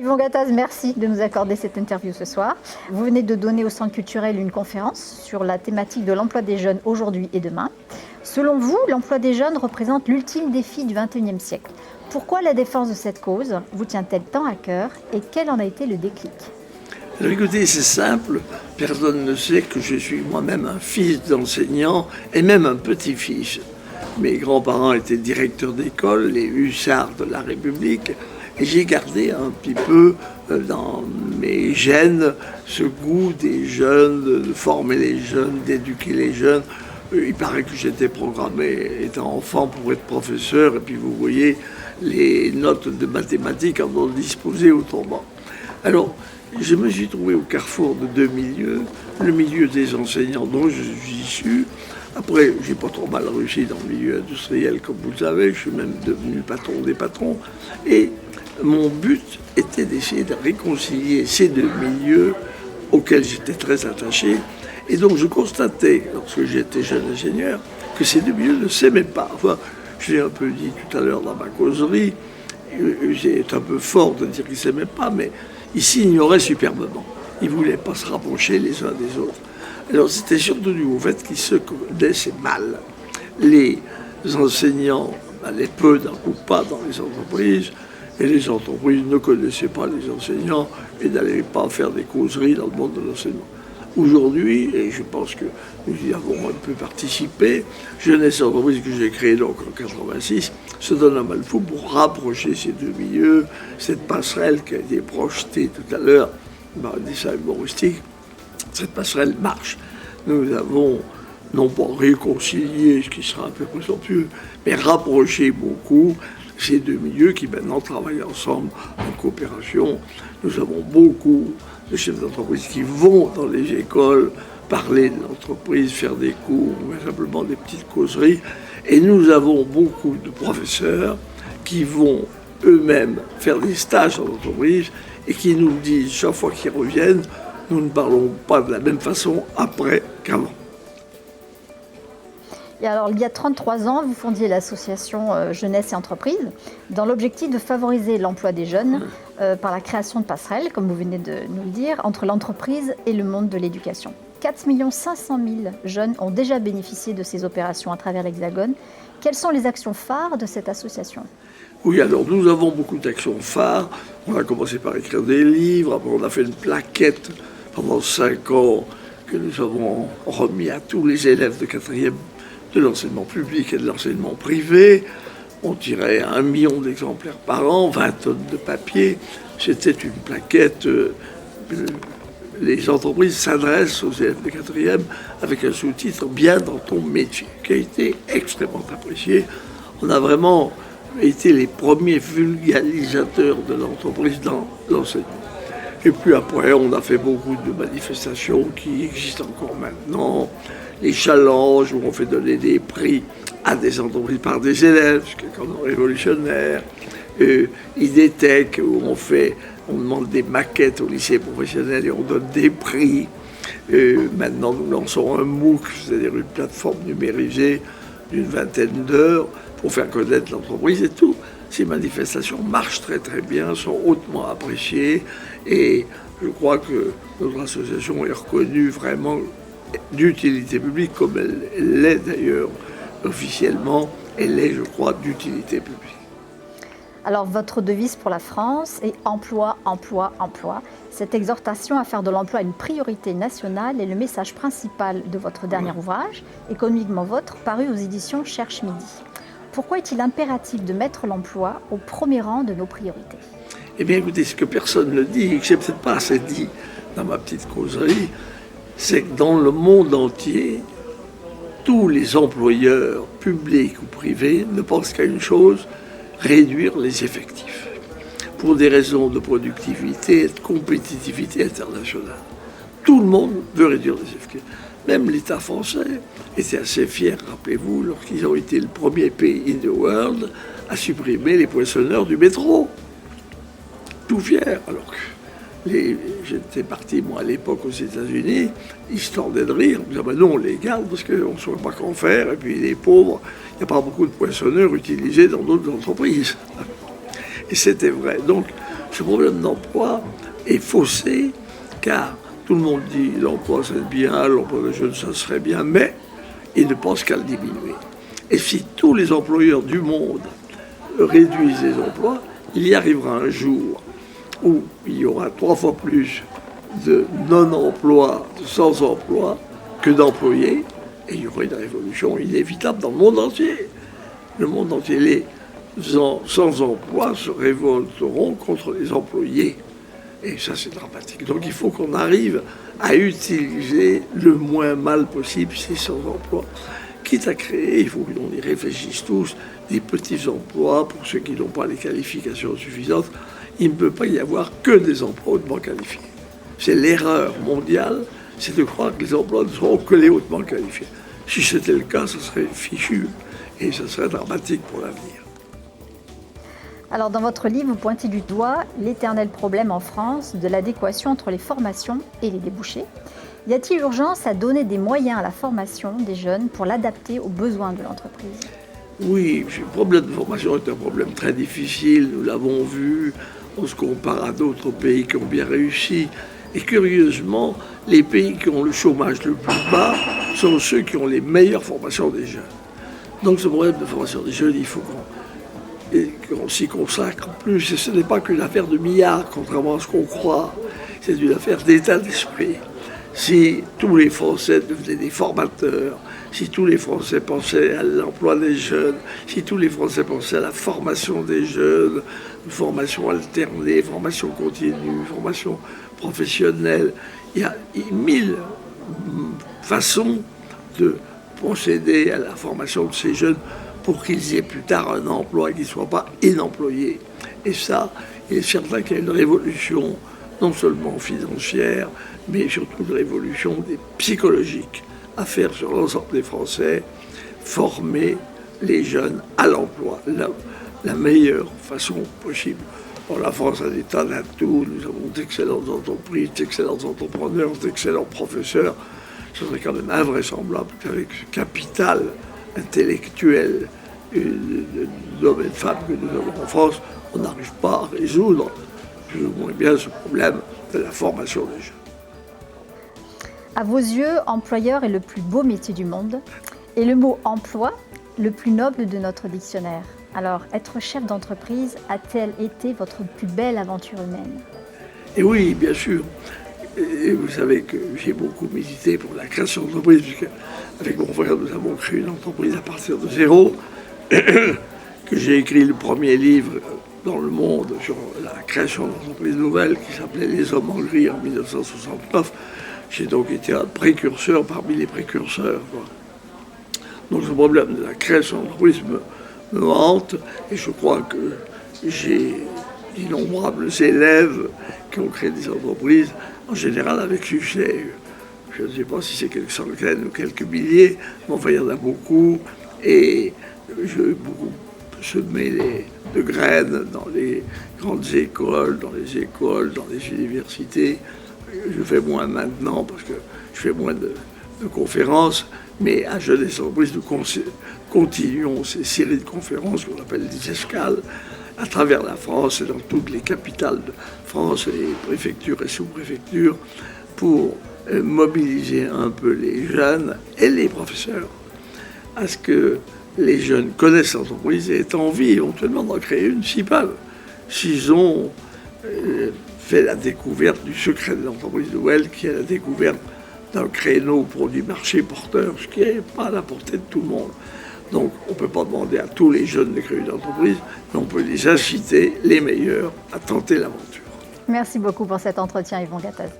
Yvon Gattaz, merci de nous accorder cette interview ce soir. Vous venez de donner au Centre culturel une conférence sur la thématique de l'emploi des jeunes aujourd'hui et demain. Selon vous, l'emploi des jeunes représente l'ultime défi du XXIe siècle. Pourquoi la défense de cette cause vous tient-elle tant à cœur et quel en a été le déclic ? Alors écoutez, c'est simple, personne ne sait que je suis moi-même un fils d'enseignant et même un petit-fils. Mes grands-parents étaient directeurs d'école, les hussards de la République, et j'ai gardé un petit peu dans mes gènes ce goût des jeunes, de former les jeunes, d'éduquer les jeunes. Il paraît que j'étais programmé, étant enfant, pour être professeur, et puis vous voyez, les notes de mathématiques en ont disposé autrement. Alors, je me suis trouvé au carrefour de deux milieux, le milieu des enseignants dont je suis issu. Après, j'ai pas trop mal réussi dans le milieu industriel, comme vous le savez, je suis même devenu patron des patrons. Et mon but était d'essayer de réconcilier ces deux milieux auxquels j'étais très attaché. Et donc je constatais, lorsque j'étais jeune ingénieur, que ces deux milieux ne s'aimaient pas. Enfin, je l'ai un peu dit tout à l'heure dans ma causerie, c'est un peu fort de dire qu'ils ne s'aimaient pas, mais ils s'ignoraient superbement. Ils ne voulaient pas se rapprocher les uns des autres. Alors c'était surtout dû au fait qu'ils se connaissaient mal. Les enseignants n'allaient peu d'un coup pas dans les entreprises, et les entreprises ne connaissaient pas les enseignants et n'allaient pas faire des causeries dans le monde de l'enseignement. Aujourd'hui, et je pense que nous y avons un peu participé, Jeunesse et Entreprise que j'ai créée donc en 86, se donne un mal fou pour rapprocher ces deux milieux, cette passerelle qui a été projetée tout à l'heure par un dessin humoristique, cette passerelle marche. Nous avons non pas réconcilié, ce qui sera un peu présomptueux, mais rapproché beaucoup ces deux milieux qui maintenant travaillent ensemble en coopération. Nous avons beaucoup de chefs d'entreprise qui vont dans les écoles parler de l'entreprise, faire des cours, ou simplement des petites causeries. Et nous avons beaucoup de professeurs qui vont eux-mêmes faire des stages en entreprise et qui nous disent, chaque fois qu'ils reviennent, nous ne parlons pas de la même façon après qu'avant. Et alors, il y a 33 ans, vous fondiez l'association Jeunesse et Entreprise dans l'objectif de favoriser l'emploi des jeunes par la création de passerelles, comme vous venez de nous le dire, entre l'entreprise et le monde de l'éducation. 4 500 000 jeunes ont déjà bénéficié de ces opérations à travers l'Hexagone. Quelles sont les actions phares de cette association ? Oui, alors nous avons beaucoup d'actions phares. On a commencé par écrire des livres, après on a fait une plaquette pendant 5 ans que nous avons remis à tous les élèves de 4e de l'enseignement public et de l'enseignement privé. On tirait 1 million d'exemplaires par an, 20 tonnes de papier. C'était une plaquette. Les entreprises s'adressent aux élèves de 4e avec un sous-titre « Bien dans ton métier » qui a été extrêmement apprécié. On a vraiment été les premiers vulgarisateurs de l'entreprise dans l'enseignement. Et puis après, on a fait beaucoup de manifestations qui existent encore maintenant. Les challenges où on fait donner des prix à des entreprises par des élèves, ce qui est quand même révolutionnaire. IDTech, où on demande des maquettes au lycée professionnel et on donne des prix. Maintenant, nous lançons un MOOC, c'est-à-dire une plateforme numérisée d'une 20aine d'heures pour faire connaître l'entreprise et tout. Ces manifestations marchent très très bien, sont hautement appréciées et je crois que notre association est reconnue vraiment d'utilité publique, comme elle l'est d'ailleurs officiellement, elle est, je crois, d'utilité publique. Alors, votre devise pour la France est « Emploi, emploi, emploi ». Cette exhortation à faire de l'emploi une priorité nationale est le message principal de votre dernier ouvrage, Économiquement Vôtre, paru aux éditions Cherche Midi. Pourquoi est-il impératif de mettre l'emploi au premier rang de nos priorités ? Eh bien, écoutez, ce que personne ne dit, et que je n'ai peut-être pas assez dit dans ma petite causerie, c'est que dans le monde entier, tous les employeurs, publics ou privés, ne pensent qu'à une chose, réduire les effectifs, pour des raisons de productivité et de compétitivité internationale. Tout le monde veut réduire les effectifs. Même l'État français était assez fier, rappelez-vous, lorsqu'ils ont été le premier pays in the world à supprimer les poinçonneurs du métro. Tout fier, alors que j'étais parti, moi, à l'époque aux États-Unis, ils se tordaient de rire. Ils disaient, ben non, on les garde parce qu'on ne sait pas qu'en faire. Et puis les pauvres, il n'y a pas beaucoup de poinçonneurs utilisés dans d'autres entreprises. Et c'était vrai. Donc, Ce problème d'emploi est faussé, car tout le monde dit l'emploi c'est bien, l'emploi des jeunes ça serait bien, mais ils ne pensent qu'à le diminuer. Et si tous les employeurs du monde réduisent les emplois, il y arrivera un jour où il y aura 3 fois plus de non-emploi, de sans-emploi, que d'employés, et il y aura une révolution inévitable dans le monde entier. Le monde entier, les gens sans emploi se révolteront contre les employés. Et ça, c'est dramatique. Donc il faut qu'on arrive à utiliser le moins mal possible ces sans-emploi. Quitte à créer, il faut qu'on y réfléchisse tous, des petits emplois pour ceux qui n'ont pas les qualifications suffisantes. Il ne peut pas y avoir que des emplois hautement qualifiés. C'est l'erreur mondiale, c'est de croire que les emplois ne seront que les hautement qualifiés. Si c'était le cas, ça serait fichu et ça serait dramatique pour l'avenir. Alors dans votre livre, vous pointez du doigt l'éternel problème en France de l'adéquation entre les formations et les débouchés. Y a-t-il urgence à donner des moyens à la formation des jeunes pour l'adapter aux besoins de l'entreprise ? Oui, le problème de formation est un problème très difficile, nous l'avons vu, on se compare à d'autres pays qui ont bien réussi. Et curieusement, les pays qui ont le chômage le plus bas sont ceux qui ont les meilleures formations des jeunes. Donc ce problème de formation des jeunes, il faut qu'on s'y consacre plus. Et ce n'est pas qu'une affaire de milliards, contrairement à ce qu'on croit. C'est une affaire d'état d'esprit. Si tous les Français devenaient des formateurs, si tous les Français pensaient à l'emploi des jeunes, si tous les Français pensaient à la formation des jeunes, formation alternée, formation continue, formation professionnelle, il y a 1000 façons de procéder à la formation de ces jeunes pour qu'ils aient plus tard un emploi et qu'ils ne soient pas inemployés. Et ça, il est certain qu'il y a une révolution, non seulement financière, mais surtout une révolution psychologique à faire sur l'ensemble des Français, former les jeunes à l'emploi, la meilleure façon possible. Bon, la France a des tas d'atouts, nous avons d'excellentes entreprises, d'excellents entrepreneurs, d'excellents professeurs. Ce serait quand même invraisemblable qu'avec ce capital intellectuel d'hommes et de femmes que nous avons en France, on n'arrive pas à résoudre plus ou moins bien ce problème de la formation des jeunes. À vos yeux, employeur est le plus beau métier du monde et le mot emploi le plus noble de notre dictionnaire. Alors, être chef d'entreprise a-t-elle été votre plus belle aventure humaine ? Et oui, bien sûr. Et vous savez que j'ai beaucoup milité pour la création d'entreprises, puisque avec mon frère, nous avons créé une entreprise à partir de zéro, que j'ai écrit le premier livre dans le monde sur la création d'entreprises nouvelles qui s'appelait Les Hommes en gris en 1969. J'ai donc été un précurseur parmi les précurseurs, quoi. Donc ce problème de la création d'entreprise me hante et je crois que j'ai d'innombrables élèves qui ont créé des entreprises, en général avec succès. Je ne sais pas si c'est quelques centaines ou quelques milliers, mais enfin il y en a beaucoup et j'ai beaucoup semé de graines dans les grandes écoles, dans les universités. Je fais moins maintenant parce que je fais moins de conférences, mais à Jeunesse Entreprise, nous continuons ces séries de conférences qu'on appelle des escales à travers la France et dans toutes les capitales de France, les préfectures et sous-préfectures, pour mobiliser un peu les jeunes et les professeurs à ce que les jeunes connaissent l'entreprise et aient envie éventuellement d'en créer une s'ils peuvent, s'ils ont fait la découverte du secret de l'entreprise nouvelle, qui est la découverte d'un créneau pour du marché porteur, ce qui n'est pas à la portée de tout le monde. Donc on ne peut pas demander à tous les jeunes de créer une entreprise, mais on peut les inciter, les meilleurs, à tenter l'aventure. Merci beaucoup pour cet entretien, Yvon Gattaz.